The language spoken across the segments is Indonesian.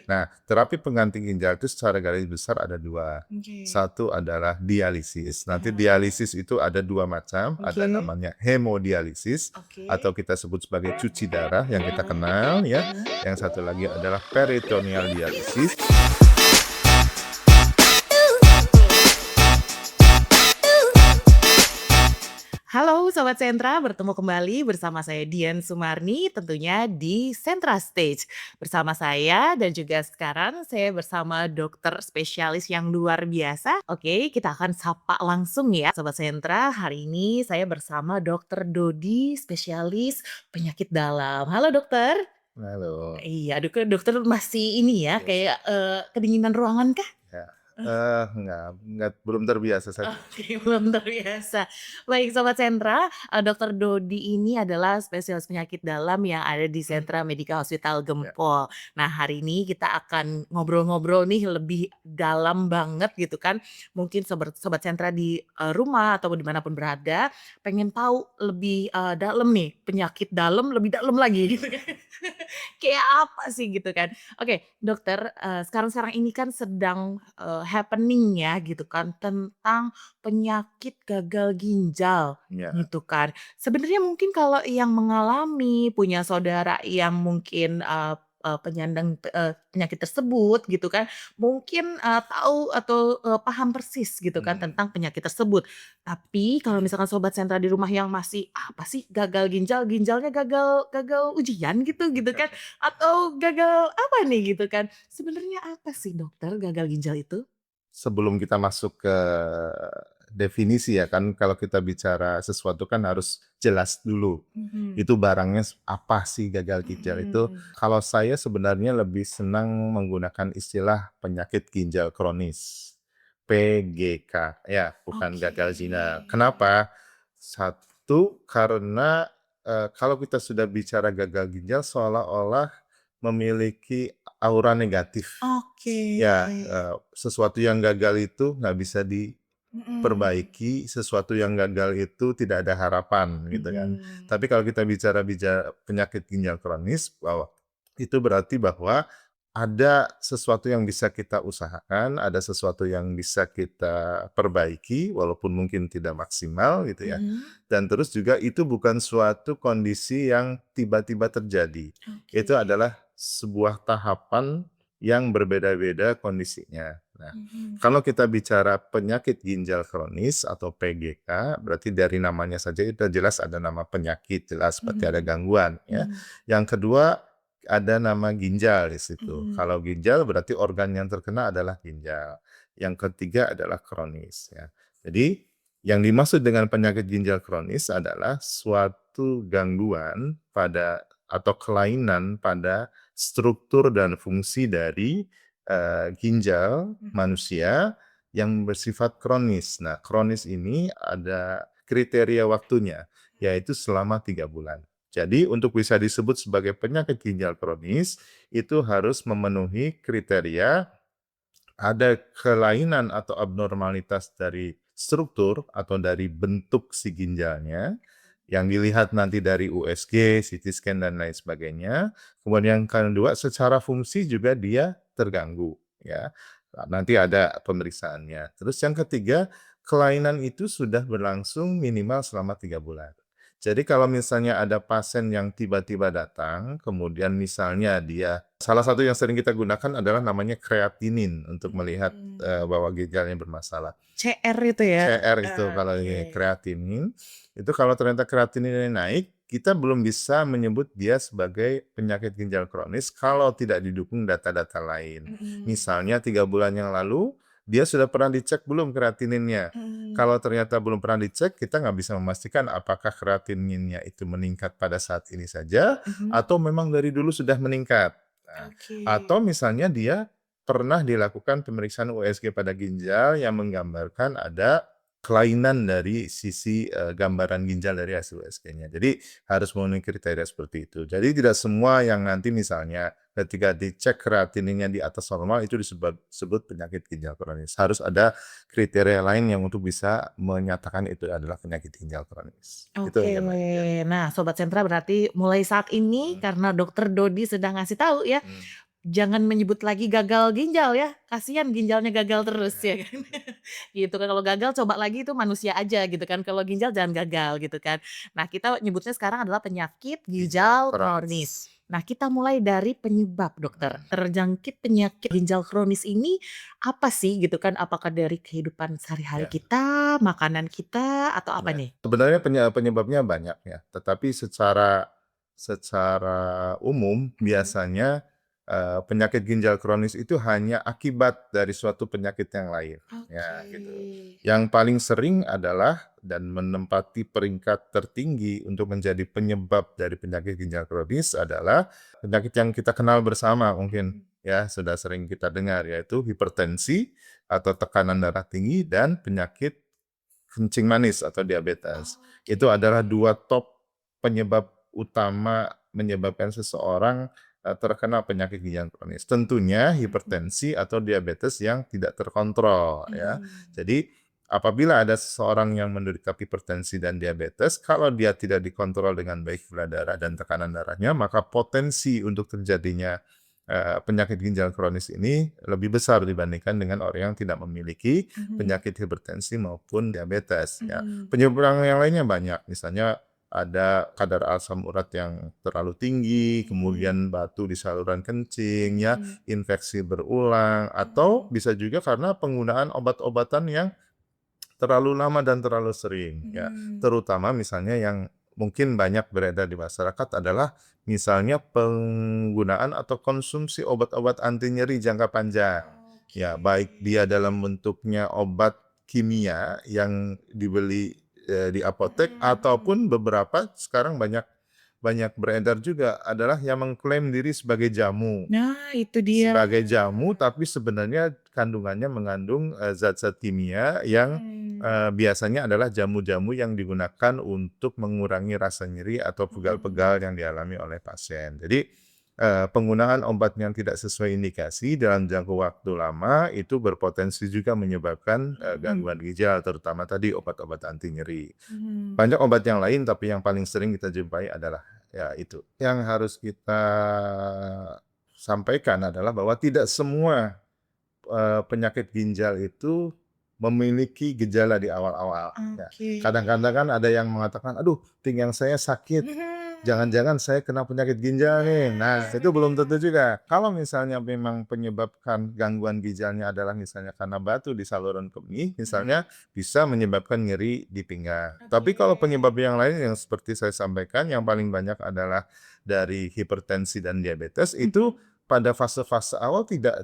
Nah, terapi pengganti ginjal itu secara garis besar ada 2. Oke. Satu adalah dialisis. Nanti Ah, dialisis itu ada 2 macam, ada oke. namanya hemodialisis atau Oke. kita sebut sebagai cuci darah yang kita kenal ya. Yang satu lagi adalah peritoneal dialisis. Halo Sobat Sentra, bertemu kembali bersama saya Dian Sumarni tentunya di Sentra Stage. Bersama saya dan juga sekarang saya bersama dokter spesialis yang luar biasa. Oke, kita akan sapa langsung ya Sobat Sentra. Hari ini saya bersama Dokter Dodi, spesialis penyakit dalam. Halo dokter. Halo. Iya, dokter masih ini ya Yes. kayak kedinginan ruangan kah? Ya. Enggak, belum terbiasa saja. Oke, belum terbiasa. Baik Sobat Sentra, Dokter Dodi ini adalah spesialis penyakit dalam yang ada di Sentra Medika Hospital Ya. Gempol. Nah, hari ini kita akan ngobrol-ngobrol nih lebih dalam banget gitu kan. Mungkin Sobat Sentra di, rumah atau dimanapun berada, pengen tahu lebih, dalam nih, penyakit dalam lebih dalam lagi gitu kan. Kayak apa sih gitu kan. Oke, dokter, sekarang-sekarang ini kan sedang, happening ya gitu kan tentang penyakit gagal ginjal Ya. gitu kan. Sebenarnya mungkin kalau yang mengalami, punya saudara yang mungkin, penyandang, penyakit tersebut gitu kan, mungkin, tahu atau, paham persis gitu kan Mhm. tentang penyakit tersebut. Tapi kalau misalkan sobat sentra di rumah yang masih, "Apa sih gagal ginjal? Ginjalnya gagal gagal ujian gitu kan? Atau gagal apa nih?" Gitu kan. Sebenarnya apa sih dokter gagal ginjal itu? Sebelum kita masuk ke definisi ya kan, kalau kita bicara sesuatu kan harus jelas dulu. Mhm, Itu barangnya apa sih gagal ginjal itu. mhm. Kalau saya sebenarnya lebih senang menggunakan istilah penyakit ginjal kronis, PGK, ya bukan Oke. gagal ginjal. Kenapa? Satu, karena, kalau kita sudah bicara gagal ginjal seolah-olah memiliki aura negatif. Oke. Ya, sesuatu yang gagal itu nggak bisa Mhm, diperbaiki, sesuatu yang gagal itu tidak ada harapan, gitu kan. mhm. Tapi kalau kita bicara penyakit ginjal kronis, bahwa itu berarti bahwa ada sesuatu yang bisa kita usahakan, ada sesuatu yang bisa kita perbaiki, walaupun mungkin tidak maksimal, gitu ya. Mhm. Dan terus juga itu bukan suatu kondisi yang tiba-tiba terjadi. Oke. Itu adalah sebuah tahapan yang berbeda-beda kondisinya. Nah, Mhm, kalau kita bicara penyakit ginjal kronis atau PGK, berarti dari namanya saja itu jelas ada nama penyakit, jelas berarti ada mhm, gangguan ya. mhm, Yang kedua, ada nama ginjal di situ. mhm, Kalau ginjal berarti organ yang terkena adalah ginjal. Yang ketiga adalah kronis ya. Jadi yang dimaksud dengan penyakit ginjal kronis adalah suatu gangguan pada atau kelainan pada struktur dan fungsi dari, ginjal mhm. manusia yang bersifat kronis. Nah, kronis ini ada kriteria waktunya, yaitu selama 3 bulan. Jadi untuk bisa disebut sebagai penyakit ginjal kronis, itu harus memenuhi kriteria ada kelainan atau abnormalitas dari struktur atau dari bentuk si ginjalnya, yang dilihat nanti dari USG, CT scan, dan lain sebagainya. Kemudian yang kedua, secara fungsi juga dia terganggu, ya. Nanti ada pemeriksaannya. Terus yang ketiga, kelainan itu sudah berlangsung minimal selama 3 bulan. Jadi kalau misalnya ada pasien yang tiba-tiba datang, kemudian misalnya dia salah satu yang sering kita gunakan adalah namanya kreatinin untuk melihat, Mmm. bahwa ginjalnya bermasalah. CR itu ya? CR itu kalau Oke. ini kreatinin, itu kalau ternyata kreatininnya naik, kita belum bisa menyebut dia sebagai penyakit ginjal kronis kalau tidak didukung data-data lain. Mhm, Misalnya 3 bulan yang lalu, dia sudah pernah dicek belum kreatininnya? mhm, Kalau ternyata belum pernah dicek, kita nggak bisa memastikan apakah kreatininnya itu meningkat pada saat ini saja, mhm. atau memang dari dulu sudah meningkat. Nah, Oke. atau misalnya dia pernah dilakukan pemeriksaan USG pada ginjal yang menggambarkan ada kelainan dari sisi, gambaran ginjal dari hasil USG-nya. Jadi harus memenuhi kriteria seperti itu. Jadi tidak semua yang nanti misalnya ketika dicek kreatininnya di atas normal itu sebut penyakit ginjal kronis. Harus ada kriteria lain yang untuk bisa menyatakan itu adalah penyakit ginjal kronis. Itu Oke. ya, Mbak, ya. Nah, Sobat Sentra berarti mulai saat ini Mhm, karena Dokter Dodi sedang ngasih tahu ya, mhm. jangan menyebut lagi gagal ginjal ya, kasihan ginjalnya gagal terus ya kan. Gitu kan, kalau gagal coba lagi itu manusia aja gitu kan, kalau ginjal jangan gagal gitu kan. Nah kita nyebutnya sekarang adalah penyakit Ginjal ginjal kronis. kronis. Nah kita mulai dari penyebab dokter, Mhm. terjangkit penyakit ginjal kronis ini apa sih gitu kan, apakah dari kehidupan sehari-hari Ya. kita, makanan kita, atau apa Ya, nih? sebenarnya penyebabnya banyak ya, tetapi secara secara umum Mhm. biasanya, penyakit ginjal kronis itu hanya akibat dari suatu penyakit yang lain, ya Oke. gitu. Yang paling sering adalah dan menempati peringkat tertinggi untuk menjadi penyebab dari penyakit ginjal kronis adalah penyakit yang kita kenal bersama mungkin Mhm. ya, sudah sering kita dengar yaitu hipertensi atau tekanan darah tinggi dan penyakit kencing manis atau diabetes. Oke. Itu adalah 2 top penyebab utama menyebabkan seseorang, terkena penyakit ginjal kronis. Tentunya Mhm. hipertensi atau diabetes yang tidak terkontrol ya. Mhm. Jadi apabila ada seseorang yang menderita hipertensi dan diabetes, kalau dia tidak dikontrol dengan baik gula darah dan tekanan darahnya, maka potensi untuk terjadinya, penyakit ginjal kronis ini lebih besar dibandingkan dengan orang yang tidak memiliki Mhm. penyakit hipertensi maupun diabetes ya. Mhm. Penyebab yang lainnya banyak, misalnya ada kadar asam urat yang terlalu tinggi, Mhm. kemudian batu di saluran kencing ya, Mhm. infeksi berulang, atau Mhm. bisa juga karena penggunaan obat-obatan yang terlalu lama dan terlalu sering ya. Mhm. Terutama misalnya yang mungkin banyak beredar di masyarakat adalah misalnya penggunaan atau konsumsi obat-obat anti nyeri jangka panjang. Oke. Ya, baik dia dalam bentuknya obat kimia yang dibeli, di apotek Mhm. Mhm. ataupun beberapa sekarang banyak banyak beredar juga adalah yang mengklaim diri sebagai jamu. Nah, itu dia. Sebagai jamu, tapi sebenarnya kandungannya mengandung, zat-zat kimia yang, Mhm. biasanya adalah jamu-jamu yang digunakan untuk mengurangi rasa nyeri atau Mhm. pegal-pegal yang dialami oleh pasien. Jadi, penggunaan obat yang tidak sesuai indikasi dalam jangka waktu lama itu berpotensi juga menyebabkan, Mhm. gangguan ginjal, terutama tadi obat-obat anti nyeri. Mhm. Banyak obat yang lain, tapi yang paling sering kita jumpai adalah ya itu. Yang harus kita sampaikan adalah bahwa tidak semua, penyakit ginjal itu memiliki gejala di awal-awal, ya. Oke. Kadang-kadang kan ada yang mengatakan, "Aduh, pinggang saya sakit, Mhm. jangan-jangan saya kena penyakit ginjal nih." Nah, Nah, itu belum tentu juga. Kalau misalnya memang penyebabkan gangguan ginjalnya adalah misalnya karena batu di saluran kemih, mhm. misalnya bisa menyebabkan nyeri di pinggang. Tapi Oke. kalau penyebab yang lain yang seperti saya sampaikan, yang paling banyak adalah dari hipertensi dan diabetes, itu Mhm. pada fase-fase awal tidak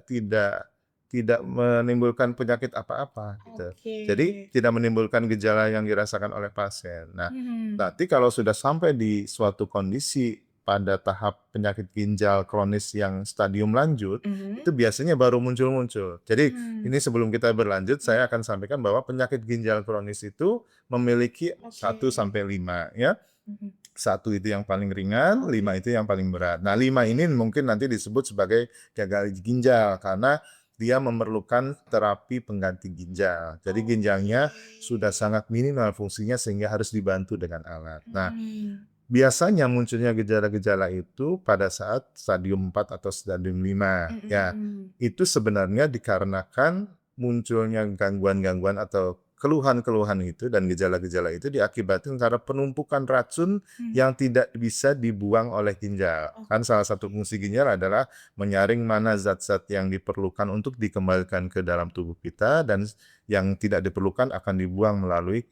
menimbulkan penyakit apa-apa gitu. Oke. Jadi tidak menimbulkan gejala yang dirasakan oleh pasien. Nah, Mhm. nanti kalau sudah sampai di suatu kondisi pada tahap penyakit ginjal kronis yang stadium lanjut, Mhm. itu biasanya baru muncul-muncul. Jadi Mmm. ini sebelum kita berlanjut, Mhm. saya akan sampaikan bahwa penyakit ginjal kronis itu memiliki Oke. 1 sampai 5 ya. Mhm. 1 itu yang paling ringan, Oke. 5 itu yang paling berat. Nah, 5 ini mungkin nanti disebut sebagai gagal ginjal karena dia memerlukan terapi pengganti ginjal. Jadi Oke. ginjalnya sudah sangat minimal fungsinya sehingga harus dibantu dengan alat. Nah, Mhm. biasanya munculnya gejala-gejala itu pada saat stadium 4 atau stadium 5 ya. Mhm. Itu sebenarnya dikarenakan munculnya gangguan-gangguan atau keluhan-keluhan itu dan gejala-gejala itu diakibatkan karena penumpukan racun Mhm. yang tidak bisa dibuang oleh ginjal. Kan salah satu Oke. fungsi ginjal adalah menyaring mana zat-zat yang diperlukan untuk dikembalikan ke dalam tubuh kita dan yang tidak diperlukan akan dibuang melalui,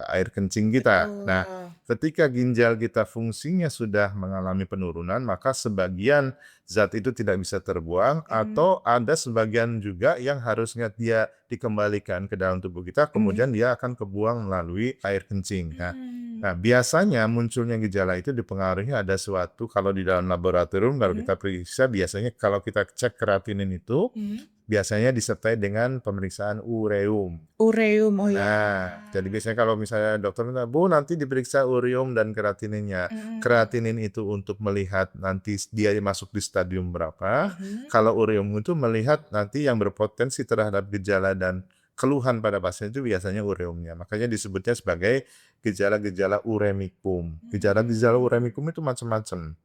air kencing kita. Nah, Betul. ketika ginjal kita fungsinya sudah mengalami penurunan, maka sebagian zat itu tidak bisa terbuang Mhm. atau ada sebagian juga yang harusnya dia dikembalikan ke dalam tubuh kita, Mhm. kemudian dia akan kebuang melalui air kencing. Nah, Mmm. nah biasanya munculnya gejala itu dipengaruhi ada suatu kalau di dalam laboratorium kalau Mhm. kita periksa biasanya kalau kita cek kreatinin itu Mhm. biasanya disertai dengan pemeriksaan ureum. Ureum, oh ya. Nah, jadi biasanya kalau misalnya dokter bilang, "Bu, nanti diperiksa ureum dan kreatininnya." Mhm. Kreatinin itu untuk melihat nanti dia masuk di stadium berapa. Mhm. Kalau ureum itu melihat nanti yang berpotensi terhadap gejala dan keluhan pada pasien itu biasanya ureumnya. Makanya disebutnya sebagai gejala-gejala uremikum. Gejala-gejala Mmm. uremikum itu macam-macam.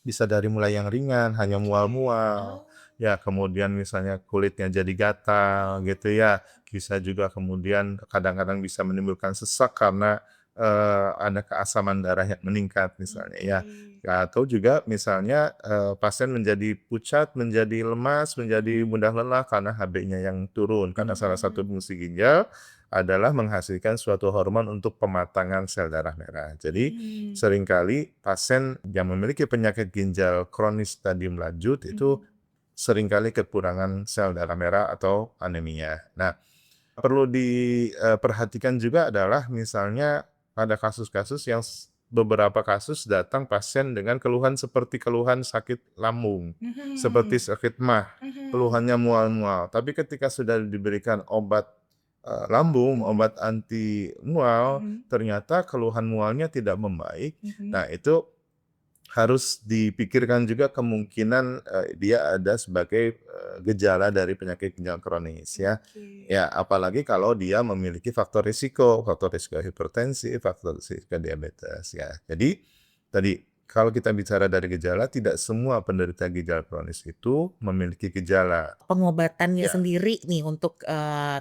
Bisa dari mulai yang ringan, hanya Oke. mual-mual, Oh. ya kemudian misalnya kulitnya jadi gatal gitu ya, bisa juga kemudian kadang-kadang bisa menimbulkan sesak karena, ada keasaman darah yang meningkat misalnya ya. Oke. Ya, atau juga misalnya, pasien menjadi pucat, menjadi lemas, menjadi mudah lelah karena HB-nya yang turun. Karena salah satu Mhm. fungsi ginjal adalah menghasilkan suatu hormon untuk pematangan sel darah merah. Jadi Mmm. seringkali pasien yang memiliki penyakit ginjal kronis stadium lanjut itu Mhm. seringkali kekurangan sel darah merah atau anemia. Nah, perlu diperhatikan juga adalah misalnya pada kasus-kasus yang beberapa kasus datang pasien dengan keluhan seperti keluhan sakit lambung, seperti Mhm. sakit MAH, Mhm. keluhannya mual-mual. Tapi ketika sudah diberikan obat, lambung, Mhm. obat anti mual, Mhm. ternyata keluhan mualnya tidak membaik. Mhm. Nah, itu harus dipikirkan juga kemungkinan, dia ada sebagai, gejala dari penyakit ginjal kronis ya. Oke. Ya, apalagi kalau dia memiliki faktor risiko hipertensi, faktor risiko diabetes ya. Jadi, tadi kalau kita bicara dari gejala, tidak semua penderita ginjal kronis itu memiliki gejala. Pengobatannya Ya, sendiri nih untuk,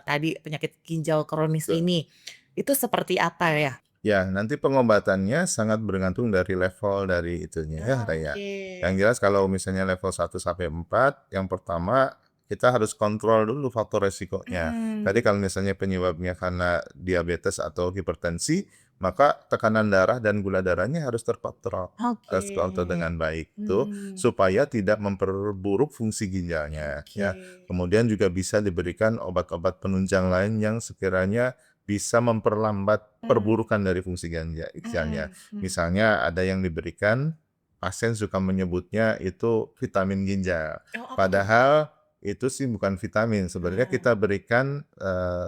tadi penyakit ginjal kronis betul. ini, itu seperti apa ya? Ya, nanti pengobatannya sangat bergantung dari level dari itunya ya, Oh, Raya. oke. Yang jelas kalau misalnya level 1 sampai 4, yang pertama kita harus kontrol dulu faktor resikonya. Mhm. Tadi kalau misalnya penyebabnya karena diabetes atau hipertensi, maka tekanan darah dan gula darahnya harus terkontrol, Oke. harus kontrol dengan baik itu Mhm. supaya tidak memperburuk fungsi ginjalnya Oke. ya. Kemudian juga bisa diberikan obat-obat penunjang lain yang sekiranya bisa memperlambat Mmm. perburukan dari fungsi ginjalnya. Mhm. Mhm. Misalnya ada yang diberikan, pasien suka menyebutnya itu vitamin ginjal. Oh, apa tuh? Padahal itu sih bukan vitamin, sebenarnya Nah. kita berikan,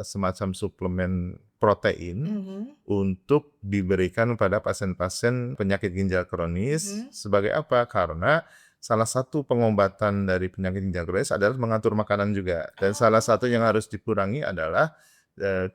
semacam suplemen protein Mhm. untuk diberikan pada pasien-pasien penyakit ginjal kronis. Mhm. Sebagai apa? Karena salah satu pengobatan dari penyakit ginjal kronis adalah mengatur makanan juga, dan salah Oh. satu yang harus dikurangi adalah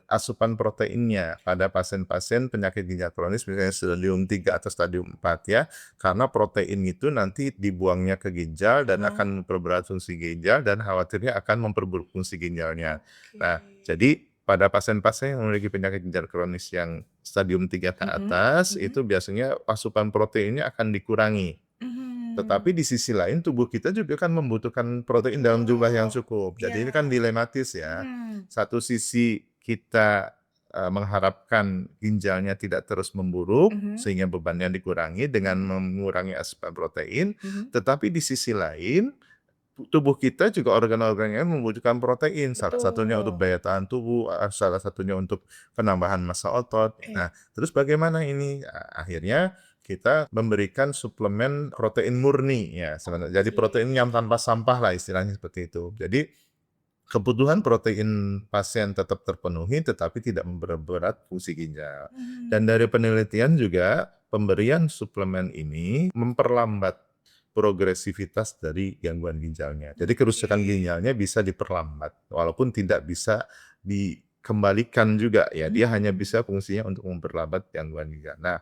asupan proteinnya pada pasien-pasien penyakit ginjal kronis misalnya stadium 3 atau stadium 4 ya, karena protein itu nanti dibuangnya ke ginjal dan Heeh. akan memperberat fungsi ginjal dan khawatirnya akan memperburuk fungsi ginjalnya. Oke. Nah, jadi pada pasien-pasien yang memiliki penyakit ginjal kronis yang stadium 3 ke Mhm. atas, Mhm. itu biasanya asupan proteinnya akan dikurangi. Mhm. Tetapi di sisi lain tubuh kita juga kan membutuhkan protein dalam jumlah yang Betul. cukup. Jadi ini Iya. kan dilematis ya. Mhm. Satu sisi kita, mengharapkan ginjalnya tidak terus memburuk, Mhm. sehingga bebannya dikurangi dengan Mhm. mengurangi asupan protein, Mhm. tetapi di sisi lain, tubuh kita juga organ-organnya membutuhkan protein, salah satunya untuk Betul. daya tahan tubuh, salah satunya untuk penambahan massa otot. Iya. Nah, terus bagaimana ini? Akhirnya kita memberikan suplemen protein murni ya sebenarnya. Jadi Oke. protein yang tanpa sampah lah istilahnya seperti itu. Jadi kebutuhan protein pasien tetap terpenuhi tetapi tidak memperberat fungsi ginjal. Dan Mhm. dari penelitian juga pemberian suplemen ini memperlambat progresivitas dari gangguan ginjalnya. Jadi kerusakan Oke. ginjalnya bisa diperlambat walaupun tidak bisa dikembalikan juga ya. Dia hanya Mhm. bisa fungsinya untuk memperlambat gangguan ginjal. Nah,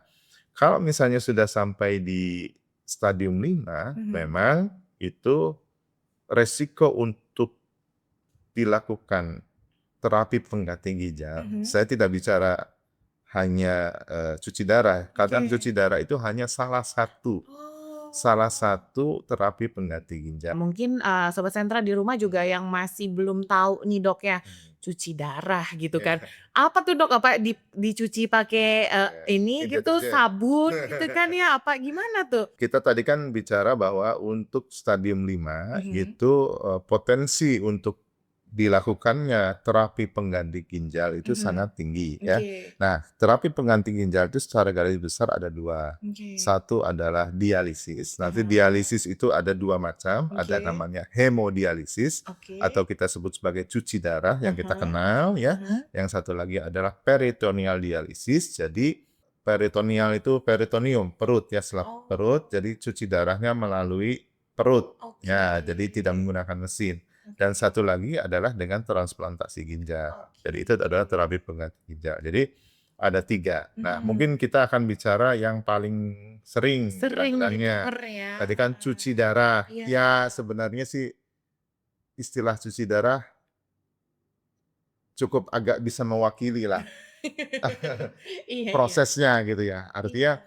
kalau misalnya sudah sampai di stadium 5, Mhm. memang itu resiko untuk dilakukan terapi pengganti ginjal. Mhm. Saya tidak bicara hanya, cuci darah, karena Oke. cuci darah itu hanya salah Oh. satu terapi pengganti ginjal. Mungkin, sobat sentra di rumah juga yang masih belum tahu nih Dok ya, Mhm. cuci darah gitu kan. Iya, Apa tuh Dok? Apa dicuci pakai, iya, ini gitu deterjen. sabun gitu kan ya, apa gimana tuh? Kita tadi kan bicara bahwa untuk stadium 5 Mhm. itu, potensi untuk dilakukannya terapi pengganti ginjal itu Mhm. sangat tinggi ya. Oke. Nah, terapi pengganti ginjal itu secara garis besar ada 2. Oke. Satu adalah dialisis. Nanti Heeh. dialisis itu ada 2 macam, ada Oke. namanya hemodialisis Oke. atau kita sebut sebagai cuci darah yang Ah kita hah. kenal ya. Ah hah. Yang satu lagi adalah peritoneal dialisis. Jadi peritoneal itu peritoneum, perut ya, selap Oh, perut, jadi cuci darahnya melalui perut. oke. Ya, jadi tidak menggunakan mesin. Dan Oke. satu lagi adalah dengan transplantasi ginjal. Jadi Oke. itu adalah terapi pengganti ginjal. Jadi ada 3. Nah, Mhm. mungkin kita akan bicara yang paling sering Sering dilakukannya. didengar ya, Tadi kan heeh. cuci darah. Iya. Ya, sebenarnya sih istilah cuci darah cukup agak bisa mewakili lah Iya iya. prosesnya gitu ya. Artinya Iya.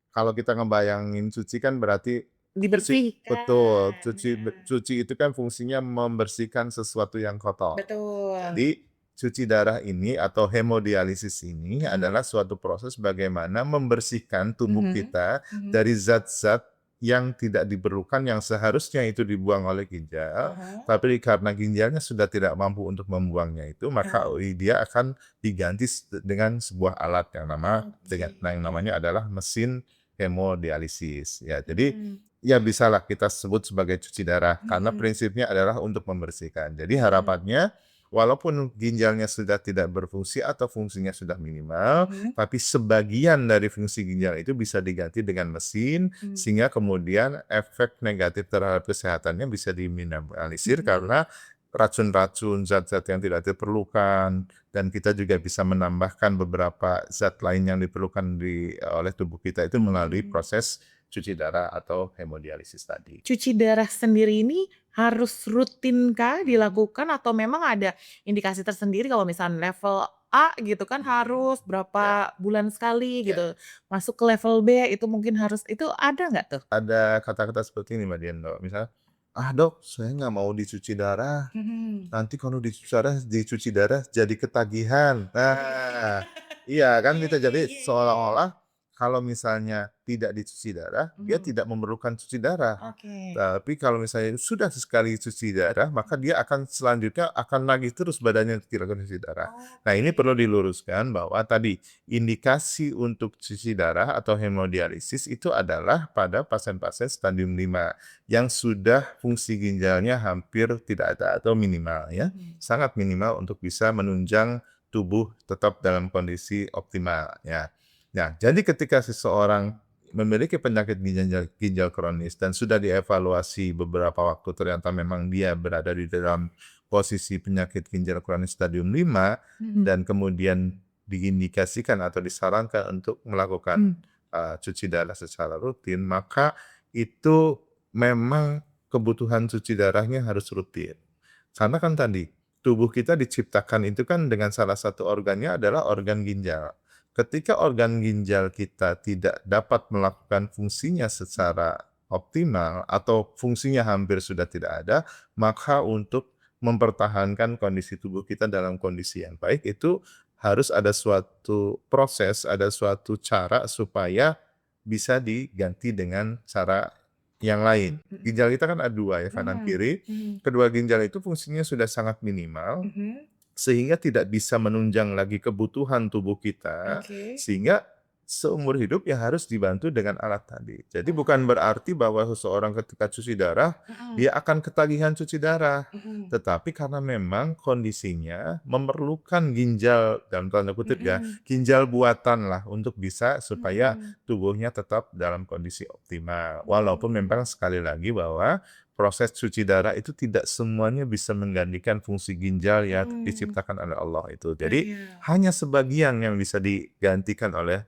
kalau kita ngebayangin cuci kan berarti cuci betul, Dibersihkan, heeh. cuci itu kan fungsinya membersihkan sesuatu yang kotor. Betul. Jadi cuci darah ini atau hemodialisis ini Mhm. adalah suatu proses bagaimana membersihkan tubuh Mhm. kita Mhm. dari zat-zat yang tidak diperlukan yang seharusnya itu dibuang oleh ginjal, Ah tapi karena ginjalnya sudah tidak mampu untuk membuangnya itu, maka hah. dia akan diganti dengan sebuah alat Oke. yang namanya adalah mesin hemodialisis. Ya, jadi Mhm. ya bisalah kita sebut sebagai cuci darah karena Mhm. prinsipnya adalah untuk membersihkan. Jadi Mhm. harapannya walaupun ginjalnya sudah tidak berfungsi atau fungsinya sudah minimal, Mhm. tapi sebagian dari fungsi ginjal itu bisa diganti dengan mesin, Mmm. sehingga kemudian efek negatif terhadap kesehatannya bisa diminimalisir Mhm. karena racun-racun, zat-zat yang tidak diperlukan, dan kita juga bisa menambahkan beberapa zat lain yang diperlukan oleh tubuh kita itu melalui Mhm. proses cuci darah atau hemodialisis tadi. Cuci darah sendiri ini harus rutinkah dilakukan atau memang ada indikasi tersendiri kalau misalnya level A gitu kan harus Ya, berapa bulan sekali ya. gitu, masuk ke level B itu mungkin harus itu ada nggak tuh? Ada kata-kata seperti ini Mbak Dian, misalnya, "Ah Dok, saya nggak mau dicuci darah, Mhm. nanti kalau dicuci darah jadi ketagihan." Nah, iya kan Iya kita iya jadi iya iya. seolah-olah kalau misalnya tidak dicuci darah, dia Mhm. tidak memerlukan cuci darah. Oke. Tapi kalau misalnya sudah sekali cuci darah, maka dia akan selanjutnya akan nagih terus badannya dilakukan cuci darah. Nah, Oke. ini perlu diluruskan bahwa tadi indikasi untuk cuci darah atau hemodialisis itu adalah pada pasien-pasien stadium 5 yang sudah fungsi ginjalnya hampir tidak ada atau minimal ya, Mhm. sangat minimal untuk bisa menunjang tubuh tetap dalam kondisi optimal ya. Nah, jadi ketika seseorang memiliki penyakit ginjal kronis dan sudah dievaluasi beberapa waktu ternyata memang dia berada di dalam posisi penyakit ginjal kronis stadium 5 Mhm. dan kemudian diindikasikan atau disarankan untuk melakukan, Mmm. cuci darah secara rutin, maka itu memang kebutuhan cuci darahnya harus rutin. Karena kan tadi, tubuh kita diciptakan itu kan dengan salah satu organnya adalah organ ginjal. Ketika organ ginjal kita tidak dapat melakukan fungsinya secara optimal atau fungsinya hampir sudah tidak ada, maka untuk mempertahankan kondisi tubuh kita dalam kondisi yang baik itu harus ada suatu proses, ada suatu cara supaya bisa diganti dengan cara yang lain. Mhm. Ginjal kita kan ada 2 ya, kanan Mhm. kiri. Mhm. Kedua ginjal itu fungsinya sudah sangat minimal, Mhm. sehingga tidak bisa menunjang lagi kebutuhan tubuh kita, Oke. sehingga seumur hidup ya harus dibantu dengan alat tadi. Jadi bukan Oh. berarti bahwa seseorang ketika cuci darah, Mhm. dia akan ketagihan cuci darah. Mhm. Tetapi karena memang kondisinya memerlukan ginjal, dalam tanda kutip ya, Mhm. ginjal buatan lah untuk bisa supaya Mhm. tubuhnya tetap dalam kondisi optimal. Walaupun memang Mmm. sekali lagi bahwa proses cuci darah itu tidak semuanya bisa menggantikan fungsi ginjal yang Mhm. diciptakan oleh Allah itu. Jadi Iya. hanya sebagian yang bisa digantikan oleh,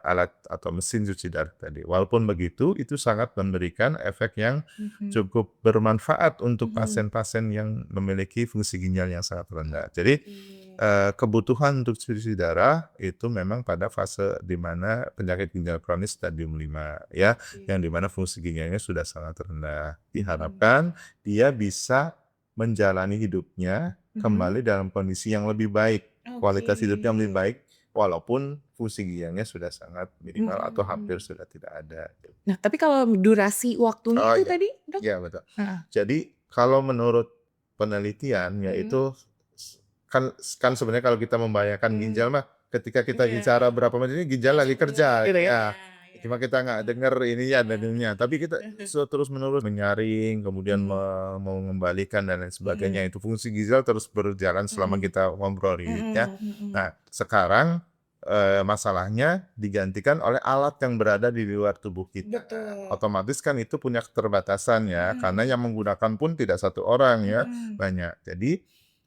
alat atau mesin cuci darah tadi. Walaupun begitu, itu sangat memberikan efek yang Mhm. cukup bermanfaat untuk Mhm. pasien-pasien yang memiliki fungsi ginjal yang sangat rendah. Jadi Oke. kebutuhan untuk cuci darah itu memang pada fase di mana penyakit ginjal kronis stadium 5 ya, yang di Oke. mana fungsi ginjalnya sudah sangat rendah. Mhm. Diharapkan dia bisa menjalani hidupnya Mhm. kembali dalam kondisi yang lebih baik, Oke. kualitas hidupnya lebih baik, walaupun fungsi ginjalnya sudah sangat minimal atau hampir Mhm. sudah tidak ada. Nah, tapi kalau durasi waktunya Oh itu iya, tadi, Dok? iya betul. Heeh. Jadi kalau menurut penelitian Mhm. yaitu kan kan sebenarnya kalau kita membayangkan ginjal Mhm. mah ketika kita Iya. bicara berapa menit ini ginjal lagi Langsung keluar kerja, gitu ya? ya. Iya iya. Cuma kita nggak Heeh. denger ininya dan Heeh. ininya, tapi kita terus-menerus menyaring, kemudian Mhm. mengembalikan dan lain sebagainya. Mhm. Itu fungsi ginjal terus berjalan selama Mhm. kita ngobrol ini ya. Mhm. Mhm. Nah, sekarang, masalahnya digantikan oleh alat yang berada di luar tubuh kita. Betul. Otomatis kan itu punya keterbatasan ya, karena Mhm. yang menggunakan pun tidak satu orang ya, Mhm. banyak. Jadi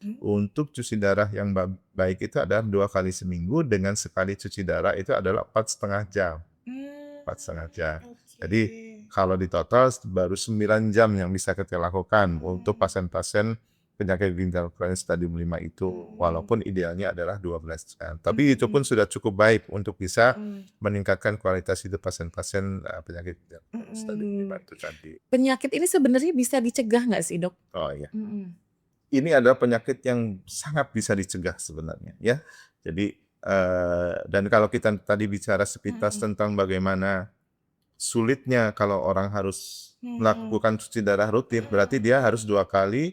Mmm. untuk cuci darah yang baik itu adalah 2 kali seminggu dengan sekali cuci darah itu adalah 4,5 jam, Mmm, 4,5 jam. oke. Jadi Kalau di total baru 9 jam yang bisa kita lakukan untuk Mhm. pasien-pasien penyakit ginjal kronis stadium 5 itu, Mhm. walaupun idealnya adalah 12 jam. Tapi itu pun Mhm. sudah cukup baik untuk bisa Mhm. meningkatkan kualitas hidup pasien-pasien, penyakit ginjal kronis stadium 5 Mhm. itu tadi. Penyakit ini sebenarnya bisa dicegah nggak sih, Dok? Oh iya. Mhm. Ini adalah penyakit yang sangat bisa dicegah sebenarnya ya. Jadi, dan kalau kita tadi bicara sepintas Mhm. tentang bagaimana sulitnya kalau orang harus Mhm. melakukan cuci darah rutin, berarti Mhm. dia harus 2 kali,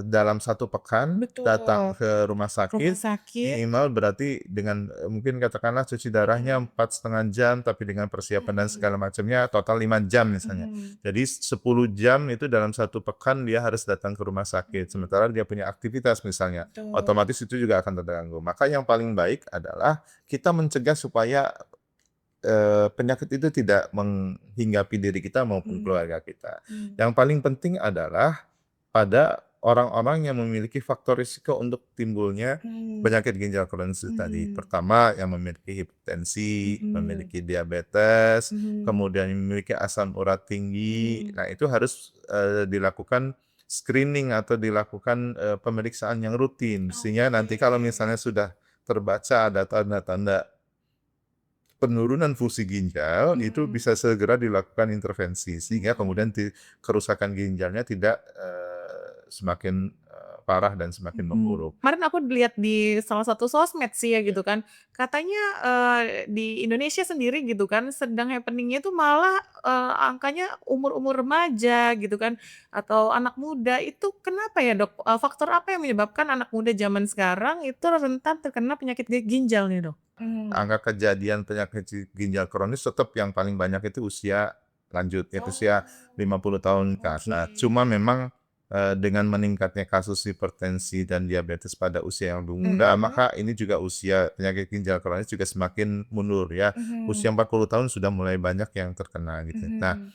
dalam 1 pekan datang Betul. ke rumah Rumah sakit, sakit. minimal berarti dengan, mungkin katakanlah cuci darahnya Mhm. 4,5 jam, tapi dengan persiapan dan Mhm. segala macamnya total 5 jam misalnya. Mhm. Jadi 10 jam itu dalam 1 pekan dia harus datang ke rumah sakit, Mhm. sementara dia punya aktivitas misalnya, Betul. otomatis itu juga akan terganggu. Maka yang paling baik adalah kita mencegah supaya penyakit itu tidak menghinggapi diri kita maupun Mhm. keluarga kita. Mhm. Yang paling penting adalah pada orang-orang yang memiliki faktor risiko untuk timbulnya Mhm. penyakit ginjal kronis itu tadi. Mhm. Pertama, yang memiliki hipertensi, Mhm. memiliki diabetes, Mhm. kemudian yang memiliki asam urat tinggi. Mhm. Nah, itu harus, dilakukan screening atau dilakukan, pemeriksaan yang rutin. Sehingga nanti kalau Oke. misalnya sudah terbaca ada tanda-tanda penurunan fungsi ginjal, itu Mhm. bisa segera dilakukan intervensi, sehingga kemudian Mhm. kerusakan ginjalnya tidak, semakin, parah dan semakin Mhm. memburuk. Kemarin aku lihat di salah satu sosmed sih ya Ya. gitu kan, katanya, di Indonesia sendiri gitu kan sedang happening-nya itu malah, angkanya umur-umur remaja gitu kan, atau anak muda itu kenapa ya Dok? Faktor apa yang menyebabkan anak muda zaman sekarang itu rentan terkena penyakit ginjal nih Dok? Mhm. Angka kejadian penyakit ginjal kronis tetap yang paling banyak itu usia lanjut, yaitu usia Oh, 50 tahun ke oke. atas. Cuma memang, dengan meningkatnya kasus hipertensi dan diabetes pada usia yang lebih muda, Mhm. maka ini juga usia penyakit ginjal kronis juga semakin mundur ya. Usia Mhm. 40 tahun sudah mulai banyak yang terkena gitu. Nah, Mhm.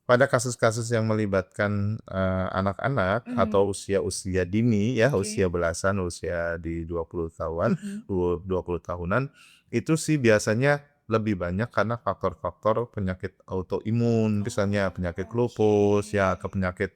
pada kasus-kasus yang melibatkan, anak-anak Mhm. atau usia-usia dini ya, usia Oke. belasan, usia di 20 tahunan, Mhm. 20 tahunan, itu sih biasanya lebih banyak karena faktor-faktor penyakit autoimun, misalnya Oh, penyakit oke. lupus, ya ke penyakit,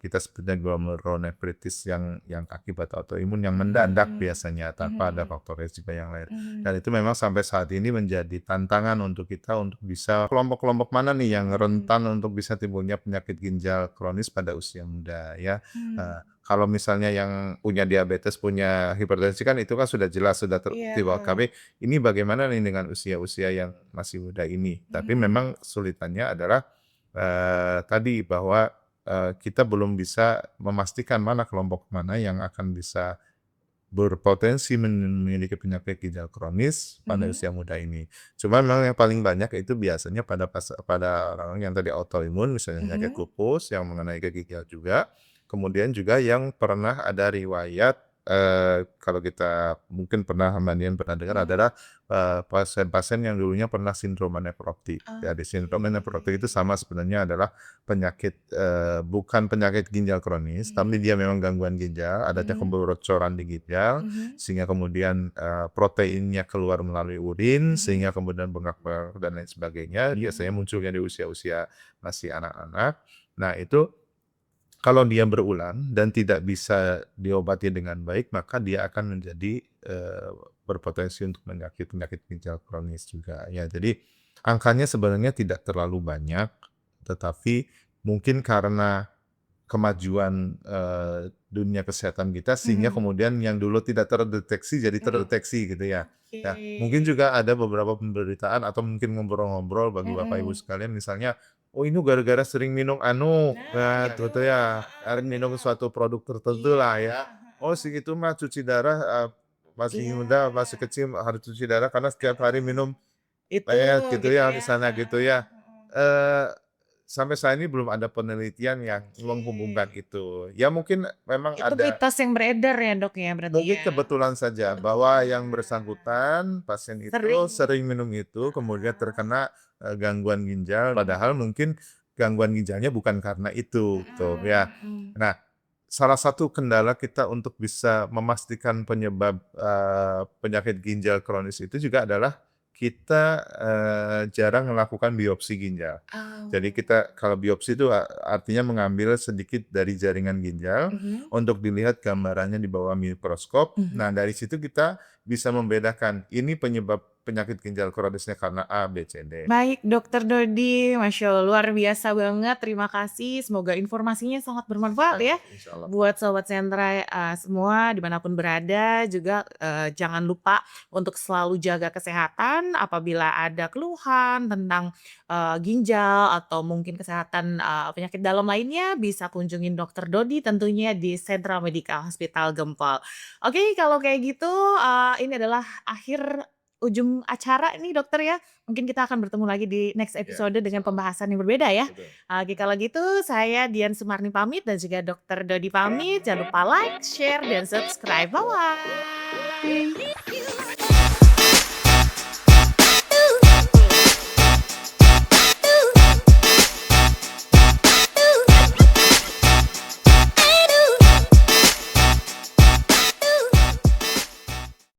kita sebutnya glomerulonefritis yang akibat autoimun yang mendadak Mhm. biasanya tanpa ada Mhm. faktor resiko yang lain. Mhm. Dan itu memang sampai saat ini menjadi tantangan untuk kita untuk bisa kelompok-kelompok mana nih yang Mhm. rentan untuk bisa timbulnya penyakit ginjal kronis pada usia muda ya. Mmm. Kalau misalnya yang punya diabetes, punya hipertensi kan itu kan sudah jelas, sudah Iya, terbukti bahwa heeh. ini bagaimana nih dengan usia-usia yang masih muda ini. Tapi Mhm. memang kesulitannya adalah, tadi bahwa, kita belum bisa memastikan mana kelompok mana yang akan bisa berpotensi memiliki penyakit ginjal kronis pada Mhm. usia muda ini. Cuma memang yang paling banyak itu biasanya pada orang yang tadi autoimun, misalnya penyakit Mhm. lupus yang mengenai ke ginjal juga, kemudian juga yang pernah ada riwayat, kalau kita mungkin pernah Mbak pernah dengar Mhm. adalah, pasien-pasien yang dulunya pernah sindroma nefrotik. Jadi Oke. sindroma nefrotik itu sama sebenarnya adalah penyakit, bukan penyakit ginjal kronis, tapi Mhm. dia memang gangguan ginjal, adanya Mhm. kebocoran di ginjal, Mhm. sehingga kemudian, proteinnya keluar melalui urin, Mhm. sehingga kemudian bengkak-bengkak dan lain sebagainya, biasanya Mhm. munculnya di usia-usia masih anak-anak. Nah itu, kalau dia berulang dan tidak bisa diobati dengan baik, maka dia akan menjadi, berpotensi untuk penyakit ginjal kronis juga ya. Jadi, angkanya sebenarnya tidak terlalu banyak, tetapi mungkin karena kemajuan, dunia kesehatan kita sehingga Mhm. kemudian yang dulu tidak terdeteksi jadi Mhm. terdeteksi gitu ya. Oke. Ya, mungkin juga ada beberapa pemberitaan atau mungkin ngobrol-ngobrol bagi Bapak Ibu Mhm. sekalian misalnya, "Oh ini gara-gara sering minum anu," Nah, nah itu, gitu ya, heeh, sering minum bener. suatu produk tertentu Iya, lah ya. "Oh heeh. segitu mah cuci darah, masih Iya. muda, masih kecil harus cuci darah karena setiap hari Heeh. minum Itu gitu gitu ya," ya, misalnya gitu heeh ya. heeh. Eee, Sampai saat ini belum ada penelitian yang Oke. menghubungkan itu. Ya mungkin memang Itu ada, mitos yang beredar ya Dok ya berarti mungkin ya? kebetulan saja bahwa yang Kebetulan. bersangkutan, pasien itu Sering. sering minum itu, kemudian Heeh. terkena, gangguan ginjal, padahal Mhm. mungkin gangguan ginjalnya bukan karena itu, tuh ya. Mhm. Mhm. Nah, salah satu kendala kita untuk bisa memastikan penyebab, penyakit ginjal kronis itu juga adalah kita, jarang melakukan biopsi ginjal. Jadi Oh. kita kalau biopsi itu artinya mengambil sedikit dari jaringan ginjal Mhm. untuk dilihat gambarannya di bawah mikroskop. Mhm. Nah, dari situ kita bisa membedakan ini penyebab penyakit ginjal kronisnya karena A, B, C, D. Baik, Dokter Dodi, Masya Allah, luar biasa banget, terima kasih. Semoga informasinya sangat bermanfaat ya, Insyaallah. buat Sobat Sentra semua dimanapun berada. Juga jangan lupa untuk selalu jaga kesehatan apabila ada keluhan tentang ginjal atau mungkin kesehatan penyakit dalam lainnya, bisa kunjungin Dokter Dodi tentunya di Sentra Medical Hospital Gempol. Oke, kalau kayak gitu ini adalah akhir ujung acara nih dokter ya. Mungkin kita akan bertemu lagi di next Iya, episode dengan insyaallah. pembahasan yang berbeda ya. Betul. Oke, kalau gitu saya Dian Sumarni pamit dan juga Dokter Dodi pamit. Jangan lupa like, share, dan subscribe. Bye-bye.